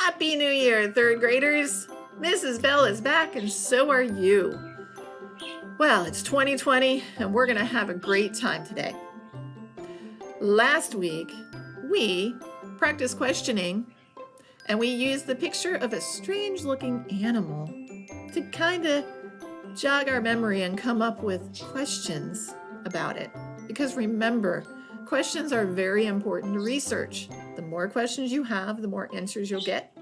Happy New Year, third graders! Mrs. Bell is back and so are you. Well, it's 2020 and we're gonna have a great time today. Last week, we practiced questioning and we used the picture of a strange looking animal to kind of jog our memory and come up with questions about it. Because remember, questions are very important to research. The more questions you have, the more answers you'll get.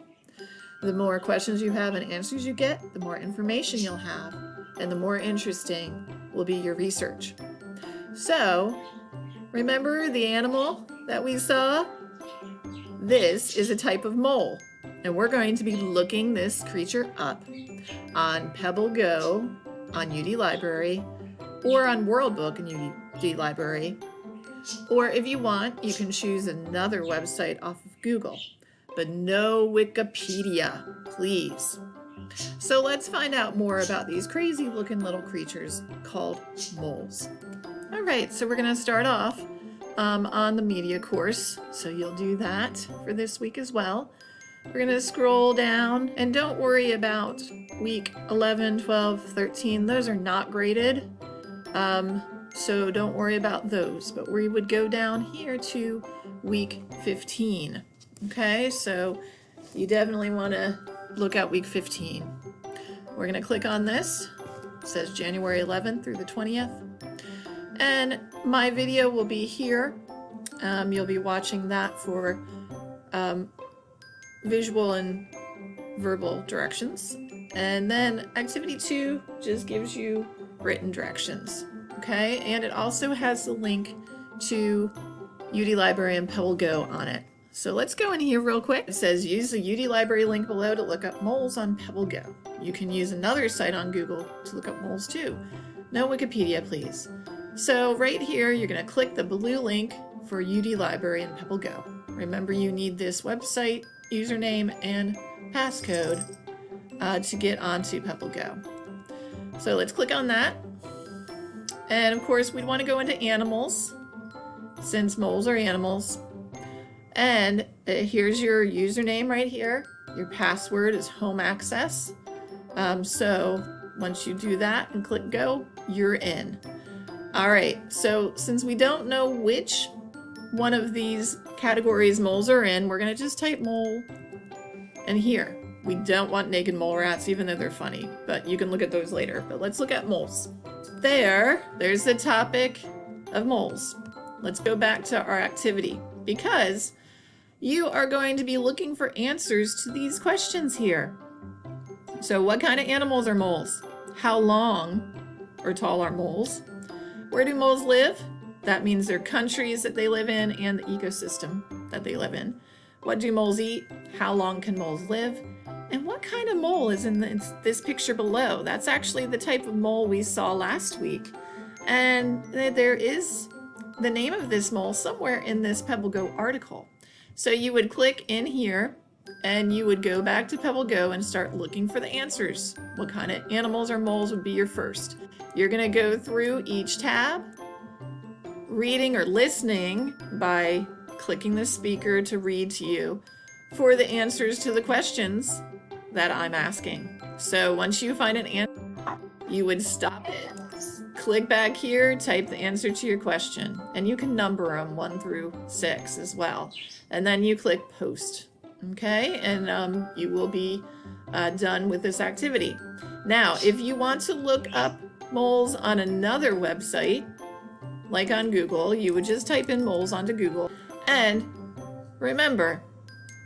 The more questions you have and answers you get, the more information you'll have, and the more interesting will be your research. So, remember the animal that we saw? This is a type of mole, and we're going to be looking this creature up on PebbleGo, on UDLibrary, or on WorldBook in UDLibrary. Or if you want, you can choose another website off of Google, but no Wikipedia, please. So let's find out more about these crazy looking little creatures called moles. All right, so we're gonna start off on the media course. So you'll do that for this week as well. We're gonna scroll down and don't worry about week 11, 12, 13. Those are not graded. So don't worry about those, but we would go down here to week 15. Okay, so you definitely want to look at week 15. We're going to click on this. It says January 11th through the 20th. And my video will be here. You'll be watching that for visual and verbal directions. And then activity 2 just gives you written directions. Okay, and it also has the link to UDLibrary and PebbleGo on it. So let's go in here real quick. It says use the UDLibrary link below to look up moles on PebbleGo. You can use another site on Google to look up moles too. No Wikipedia, please. So right here, you're going to click the blue link for UDLibrary and PebbleGo. Remember, you need this website, username, and passcode to get onto PebbleGo. So let's click on that. And of course, we'd want to go into animals, since moles are animals. And here's your username right here. Your password is home access. So once you do that and click go, you're in. All right, so since we don't know which one of these categories moles are in, we're gonna just type mole in here. We don't want naked mole rats, even though they're funny, but you can look at those later. But let's look at moles. There's the topic of moles. Let's go back to our activity because you are going to be looking for answers to these questions here. So what kind of animals are moles? How long or tall are moles? Where do moles live? That means their countries that they live in and the ecosystem that they live in. What do moles eat? How long can moles live? And what kind of mole is in this picture below? That's actually the type of mole we saw last week. And there is the name of this mole somewhere in this PebbleGo article. So you would click in here and you would go back to PebbleGo and start looking for the answers. What kind of animals or moles would be your first? You're gonna go through each tab, reading or listening by clicking the speaker to read to you for the answers to the questions that I'm asking. So once you find an answer, you would stop it, click back here, type the answer to your question, and you can number them 1 through 6 as well. And then you click post, okay? And you will be done with this activity. Now, if you want to look up moles on another website, like on Google, you would just type in moles onto Google. And remember,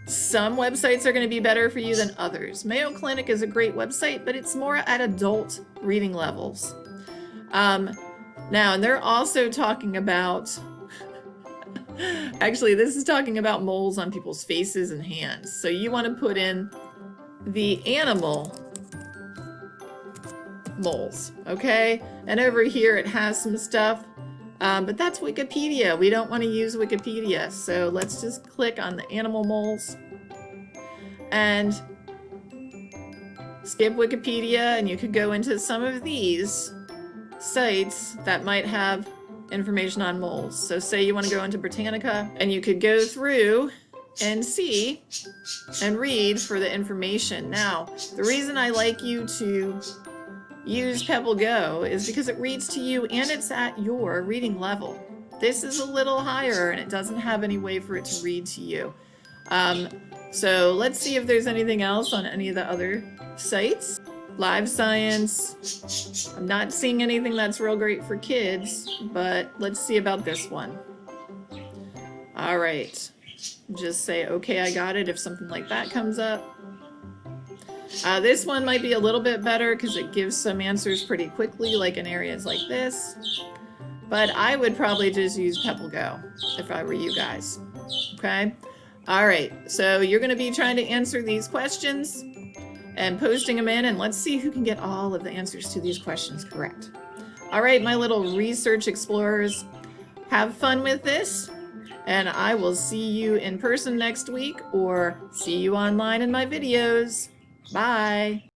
some websites are going to be better for you than others. Mayo Clinic is a great website, but it's more at adult reading levels. Now, and they're also talking about, actually, this is talking about moles on people's faces and hands. So you want to put in the animal moles, okay? And over here it has some stuff, but that's Wikipedia. We don't want to use Wikipedia. So let's just click on the animal moles and skip Wikipedia, and you could go into some of these sites that might have information on moles. So say you want to go into Britannica, and you could go through and see and read for the information. Now, the reason I like you to use PebbleGo is because it reads to you and it's at your reading level. This is a little higher and it doesn't have any way for it to read to you. So let's see if there's anything else on any of the other sites. Live Science. I'm not seeing anything that's real great for kids, but let's see about this one. All right. Just say, okay, I got it if something like that comes up. This one might be a little bit better because it gives some answers pretty quickly, like in areas like this. But I would probably just use PebbleGo if I were you guys. Okay? All right. So you're going to be trying to answer these questions and posting them in, and let's see who can get all of the answers to these questions correct. All right, my little research explorers, have fun with this, and I will see you in person next week or see you online in my videos. Bye.